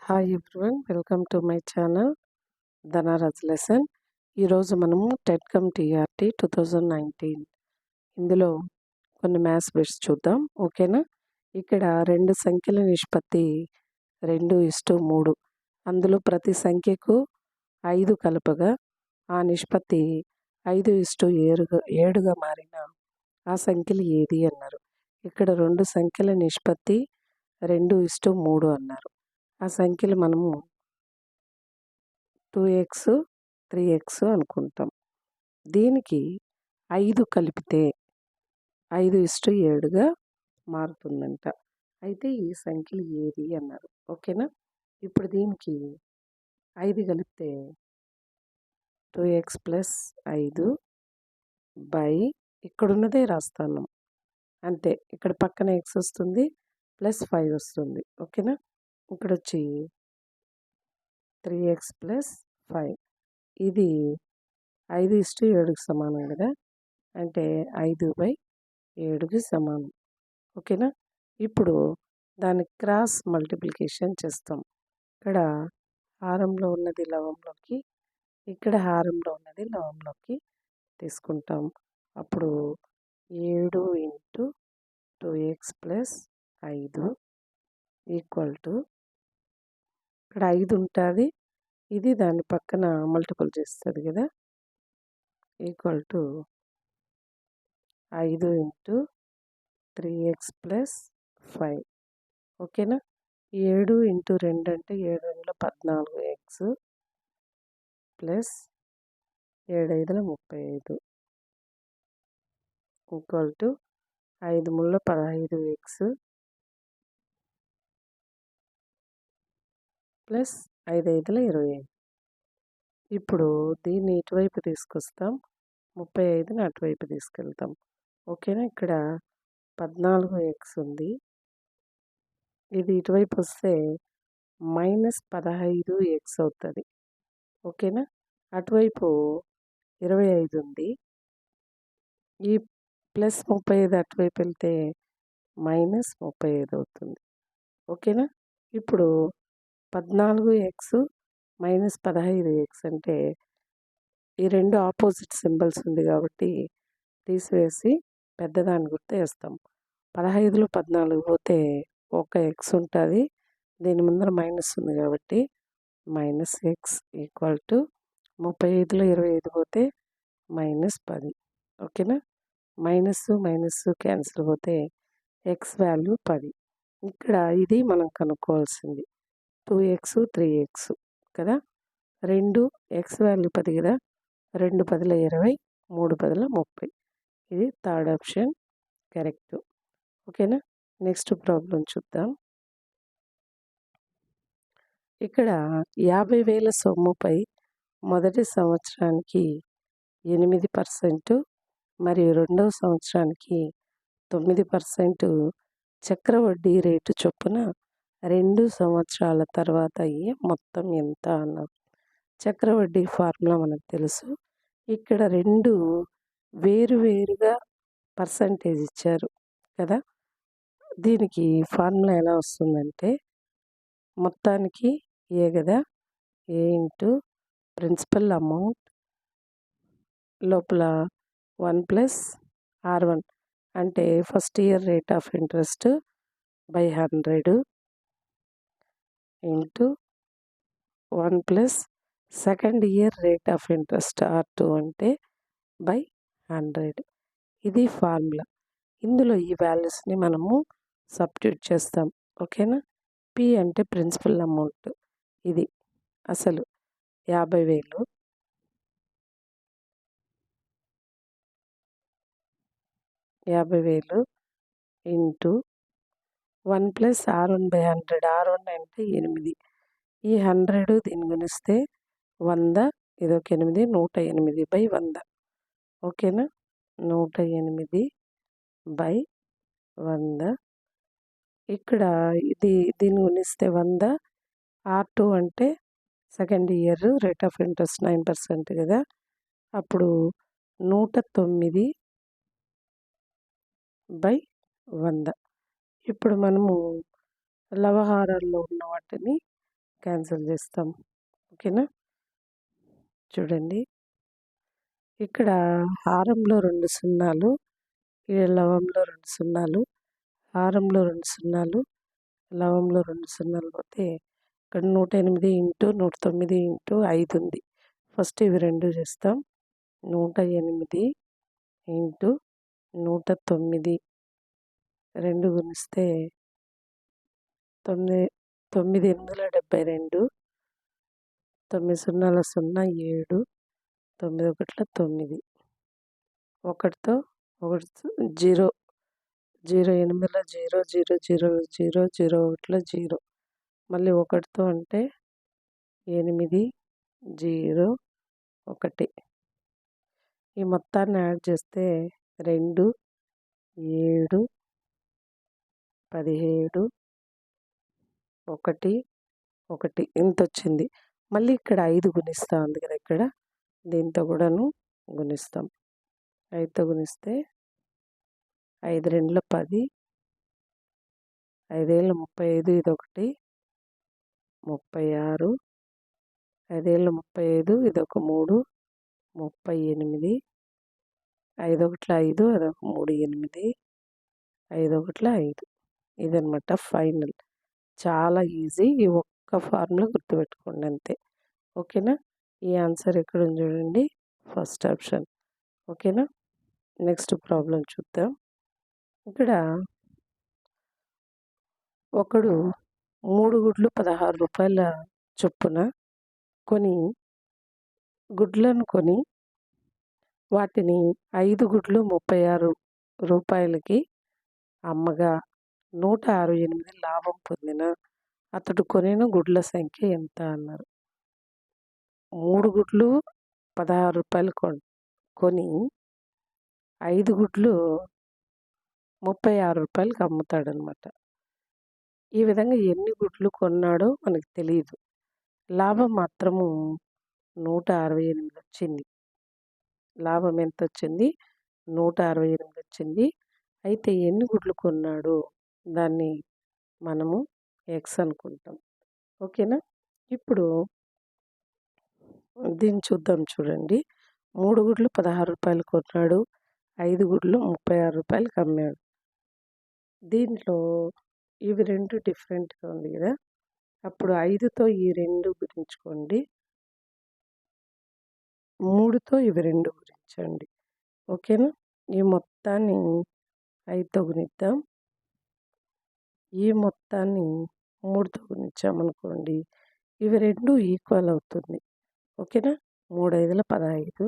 Hi everyone, welcome to my channel Dhanraj lesson. ఈరోజు మనము TET come TRT 2019 ఇందులో కొన్ని మ్యాథ్స్ బిట్స్ చూద్దాం. ఓకేనా? ఇక్కడ రెండు సంఖ్యల నిష్పత్తి 2:3. అందులో ప్రతి సంఖ్యకు 5 కలపగా ఆ నిష్పత్తి 5:7గా మారిన ఆ సంఖ్యలు ఏది అన్నారు. ఇక్కడ రెండు సంఖ్యల నిష్పత్తి 2:3 అన్నారు. ఆ సంఖ్యలు మనము 2x 3x అనుకుంటాం. దీనికి 5 కలిపితే 5:7గా మారుతుందంట. అయితే ఈ సంఖ్యలు ఏది అన్నారు. ఓకేనా? ఇప్పుడు దీనికి 5 కలిపితే 2x + 5 బై ఇక్కడున్నదే రాస్తాను అంతే. ఇక్కడ పక్కన x వస్తుంది +5 వస్తుంది. ఓకేనా? ఇక్కడ వచ్చి 3x + 5 ఇది 5:7కి సమానం కదా, అంటే 5/7కి సమానం. ఓకేనా? ఇప్పుడు దాన్ని క్రాస్ మల్టిప్లికేషన్ చేస్తాం. ఇక్కడ హారంలో ఉన్నది లవంలోకి, ఇక్కడ హారంలో ఉన్నది లవంలోకి తీసుకుంటాం. అప్పుడు 7 × 2x + 5 = ఇక్కడ 5 ఉంటుంది, ఇది దాని పక్కన మల్టిపుల్ చేస్తుంది కదా, = 5 × 3x + 5. ఓకేనా? 7 × 2 అంటే 7 × 14x + 7 × 5 35 = 5 × 15x + 5 × 5 25. ఇప్పుడు దీన్ని ఇటువైపు తీసుకొస్తాం, 35ని అటువైపు తీసుకెళ్తాం. ఓకేనా? ఇక్కడ 14x ఉంది, ఇది ఇటువైపు వస్తే -15x అవుతుంది. ఓకేనా? అటువైపు 25 ఉంది, ఈ +35 అటువైపు వెళ్తే -35 అవుతుంది. ఓకేనా? ఇప్పుడు 14x - 15x అంటే ఈ రెండు ఆపోజిట్ సింబల్స్ ఉంది కాబట్టి తీసివేసి పెద్దదాని గుర్తు వేస్తాం. 15లో 14 పోతే ఒక x ఉంటుంది, దీని ముందర మైనస్ ఉంది కాబట్టి -x = 35లో 25 పోతే -10. ఓకేనా? మైనస్ క్యాన్సిల్ పోతే x వాల్యూ 10. ఇక్కడ ఇది మనం కనుక్కోవాల్సింది 2x 3x కదా, రెండు x వాల్యూ 10 కదా, 2 × 10 = 20, 3 × 10 = 30. ఇది థర్డ్ ఆప్షన్ కరెక్ట్. ఓకేనా? నెక్స్ట్ ప్రాబ్లం చూద్దాం. ఇక్కడ 50,000 సొమ్ముపై మొదటి సంవత్సరానికి 8% మరియు రెండవ సంవత్సరానికి 9% చక్రవడ్డీ రేటు చొప్పున 2 సంవత్సరాల తర్వాత అయ్యే మొత్తం ఎంత అన్నారు. చక్రవడ్డీ ఫార్ములా మనకు తెలుసు. ఇక్కడ రెండు వేరువేరుగా పర్సంటేజ్ ఇచ్చారు కదా, దీనికి ఫార్ములా ఎలా వస్తుందంటే మొత్తానికి ఏ కదా, ఏ × ప్రిన్సిపల్ అమౌంట్ లోపల 1 + R1 అంటే first year rate of interest / 100 × 1 + second year rate of interest R2 అంటే /100. ఇది ఫార్ములా. ఇందులో ఈ వాల్యూస్ని మనము సబ్స్టిట్యూట్ చేస్తాం. ఓకేనా? P అంటే ప్రిన్సిపల్ అమౌంట్, ఇది అసలు 50,000 × 1 + R1/100. R1 అంటే 8, ఈ 100 దీన్ని గుణిస్తే 100, ఇదొక 8, 108/100. ఓకేనా? 108/100. ఇక్కడ దీన్ని గుణిస్తే 100. R2 అంటే second year rate of interest 9% కదా, అప్పుడు 109/100. ఇప్పుడు మనము లవహారాల్లో ఉన్న వాటిని క్యాన్సిల్ చేస్తాం. ఓకేనా? చూడండి, ఇక్కడ హారంలో 2 సున్నాలు, ఈ లవంలో 2 సున్నాలు, హారంలో 2 సున్నాలు, లవంలో 2 సున్నాలు పోతే ఇక్కడ 108 ఇంటూ 109 ఇంటూ 5 ఉంది. ఫస్ట్ ఇవి 2 చేస్తాం. 108 ఇంటూ 109 2 గుణిస్తే 9 9 8 72, 9 సున్నాల 0 7, 9 1 9, ఒకటితో 1 0, 0 8 0 0 0 0 0 1 0, మళ్ళీ ఒకటితో అంటే 8 0 1. ఈ మొత్తాన్ని యాడ్ చేస్తే 2 7 17 1 1 ఇంత వచ్చింది. మళ్ళీ ఇక్కడ 5 గుణిస్తా ఉంది కదా, ఇక్కడ దీంతో కూడాను గుణిస్తాం. 5తో గుణిస్తే 5 2 10, 5 ఏళ్ళు 35, ఇదొకటి 36, 5 ఏళ్ళు 35, ఇదొక 3 38, 5 1 5, అదొక 3 8, 5 1 5. ఇదనమాట ఫైనల్. చాలా ఈజీ. ఈ ఒక్క ఫార్ములా గుర్తుపెట్టుకోండి అంతే. ఓకేనా? ఈ ఆన్సర్ ఎక్కడ ఉంది చూడండి, ఫస్ట్ ఆప్షన్. ఓకేనా? నెక్స్ట్ ప్రాబ్లం చూద్దాం. ఇక్కడ ఒకడు 3 గుడ్లు 16 రూపాయల చొప్పున గుడ్లను కొని వాటిని 5 గుడ్లు 36 రూపాయలకి అమ్మగా 168 లాభం పొందిన అతడు కొనిన గుడ్ల సంఖ్య ఎంత అన్నారు. 3 గుడ్లు 16 రూపాయలు కొని 5 గుడ్లు 36 రూపాయలకి అమ్ముతాడనమాట. ఈ విధంగా ఎన్ని గుడ్లు కొన్నాడో మనకు తెలియదు. లాభం మాత్రము 168 వచ్చింది. లాభం ఎంత వచ్చింది? 168 వచ్చింది. అయితే ఎన్ని గుడ్లు కొన్నాడో దాన్ని మనము ఎక్స్ అనుకుంటాం. ఓకేనా? ఇప్పుడు దీన్ని చూద్దాం. చూడండి, 3 గుడ్లు 16 రూపాయలు కొన్నాడు, 5 గుడ్లు 36 రూపాయలకి అమ్మాడు. దీంట్లో ఇవి 2 డిఫరెంట్గా ఉంది కదా, అప్పుడు 5తో ఈ 2 గురించుకోండి, 3తో ఇవి 2 గురించండి. ఓకేనా? ఈ మొత్తాన్ని 5తో గుణిద్దాం, ఈ మొత్తాన్ని 3తో గుణించామనుకోండి, ఇవి 2 ఈక్వల్ అవుతుంది. ఓకేనా? 3 5 15,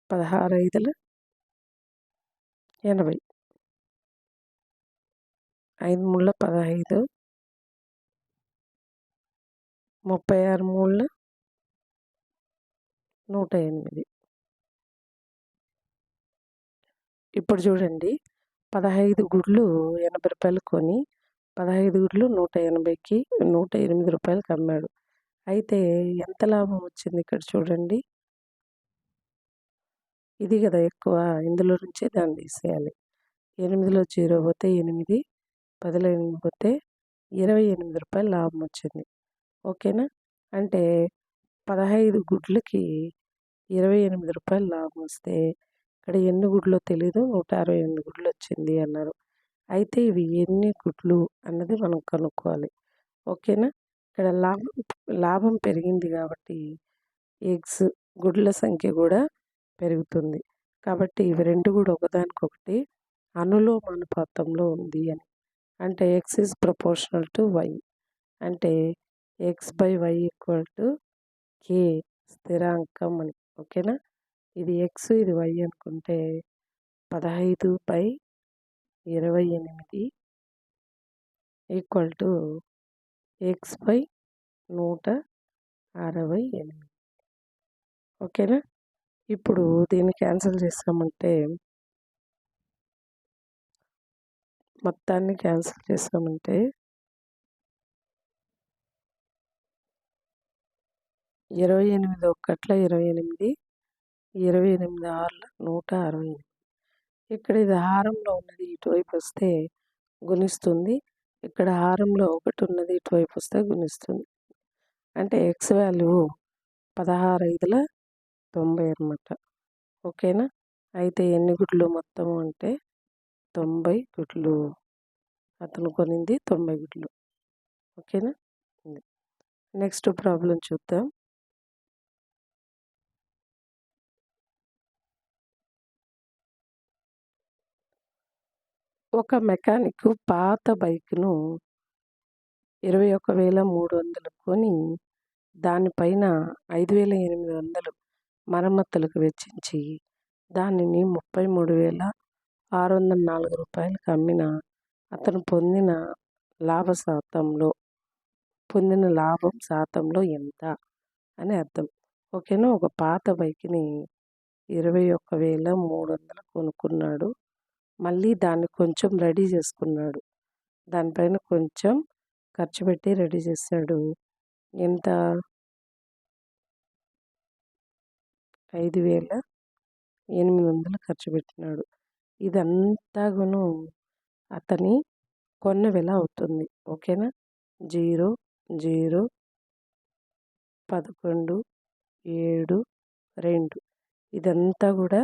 16 5 80, 5 3 15, 36 3 108. ఇప్పుడు చూడండి, 15 గుడ్లు 80 రూపాయలు కొని 15 గుడ్లు 180కి 108 రూపాయలకి అమ్మాడు. అయితే ఎంత లాభం వచ్చింది ఇక్కడ చూడండి. ఇది కదా ఎక్కువ, ఇందులో నుంచి దాన్ని తీసేయాలి. 8లో 0 పోతే 8, 10లో 8 పోతే 28 రూపాయలు లాభం వచ్చింది. ఓకేనా? అంటే 15 గుడ్లకి 28 రూపాయలు లాభం వస్తే ఇక్కడ ఎన్ని గుడ్లో తెలీదు, 168 గుడ్లు వచ్చింది అన్నారు. అయితే ఇవి ఎన్ని గుడ్లు అన్నది మనం కనుక్కోవాలి. ఓకేనా? ఇక్కడ లాభం పెరిగింది కాబట్టి ఎగ్స్ గుడ్ల సంఖ్య కూడా పెరుగుతుంది. కాబట్టి ఇవి 2 కూడా ఒకదానికొకటి అనులోమానుపాతంలో ఉంది అని. అంటే x is proportional to y. అంటే x/y = k స్థిరాంకం అని. ఓకేనా? ఇది ఎక్స్ ఇది వై అనుకుంటే 15/28 x/168. ఓకేనా? ఇప్పుడు దీన్ని క్యాన్సిల్ చేసామంటే మొత్తాన్ని క్యాన్సిల్ చేసామంటే 28 1 28, 28 6 168. ఇక్కడ ఇది హారంలో ఉన్నది ఇటువైపు వస్తే గుణిస్తుంది. ఇక్కడ హారంలో 1 ఉన్నది ఇటువైపు వస్తే గుణిస్తుంది. అంటే ఎక్స్ వాల్యూ 16×5 = 90 అనమాట. ఓకేనా? అయితే ఎన్ని గుడ్లు మొత్తము అంటే 90 గుడ్లు. అతను కొనింది 90 గుడ్లు. ఓకేనా? నెక్స్ట్ ప్రాబ్లం చూద్దాం. ఒక మెకానిక్ పాత బైక్‌ను 21,300 కొని దానిపైన 5,800 మరమ్మతులకు వెచ్చించి దానిని 33,604 రూపాయలకు అమ్మిన అతను పొందిన లాభం శాతంలో ఎంత అని అర్థం. ఓకేనా? ఒక పాత బైక్‌ని 21,300 కొనుక్కున్నాడు. మళ్ళీ దాన్ని కొంచెం రెడీ చేసుకున్నాడు. దానిపైన కొంచెం ఖర్చు పెట్టి రెడీ చేశాడు. ఎంత? 5,800 ఖర్చు పెట్టినాడు. ఇదంతాను అతని కొన్న వెల అవుతుంది. ఓకేనా? 0, 0, 11, 7, 2 ఇదంతా కూడా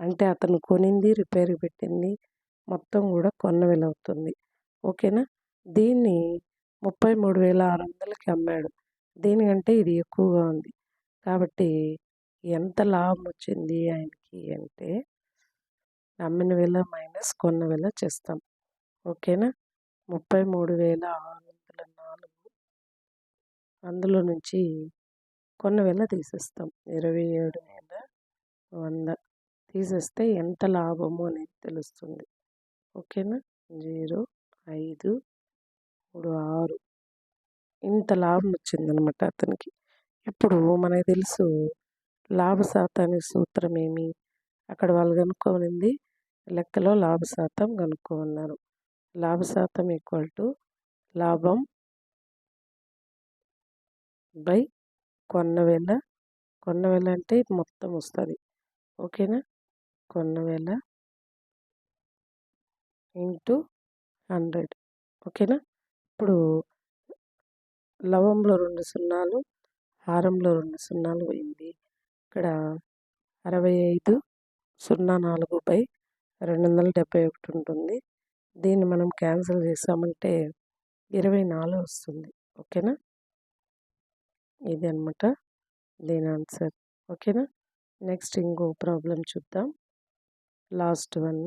అంటే అతను కొనింది, రిపేర్‌కి పెట్టింది మొత్తం కూడా కొన్న వెల అవుతుంది. ఓకేనా? దీన్ని 33,600కి అమ్మాడు. దీనికంటే ఇది ఎక్కువగా ఉంది. కాబట్టి ఎంత లాభం వచ్చింది ఆయనకి అంటే అమ్మిన వెల మైనస్ కొన్న వెల చేస్తాం. ఓకేనా? 33,604 అందులో నుంచి కొన్న వెల తీసేస్తాం. 27,100 తీసేస్తే ఎంత లాభము అనేది తెలుస్తుంది. ఓకేనా? 0, 5, 3, 6 ఇంత లాభం వచ్చిందనమాట అతనికి. ఇప్పుడు మనకు తెలుసు లాభ శాతానికి సూత్రం ఏమి? అక్కడ వాళ్ళు కనుక్కోనింది లెక్కలో లాభ శాతం కనుక్కోమన్నారు. లాభ శాతం = లాభం బై కొన్న వెల. కొన్న వెల అంటే ఇది మొత్తం వస్తుంది. ఓకేనా? కొన్న వెల ఇంటూ 100. ఓకేనా? ఇప్పుడు లవంలో 2 సున్నాలు, హారంలో 2 సున్నాలు పోయింది. ఇక్కడ 65/04/271 ఉంటుంది. దీన్ని మనం క్యాన్సిల్ చేసామంటే 24 వస్తుంది. ఓకేనా? ఇది అనమాట దీని ఆన్సర్. ఓకేనా? నెక్స్ట్ ఇంకో ప్రాబ్లం చూద్దాం. Last one.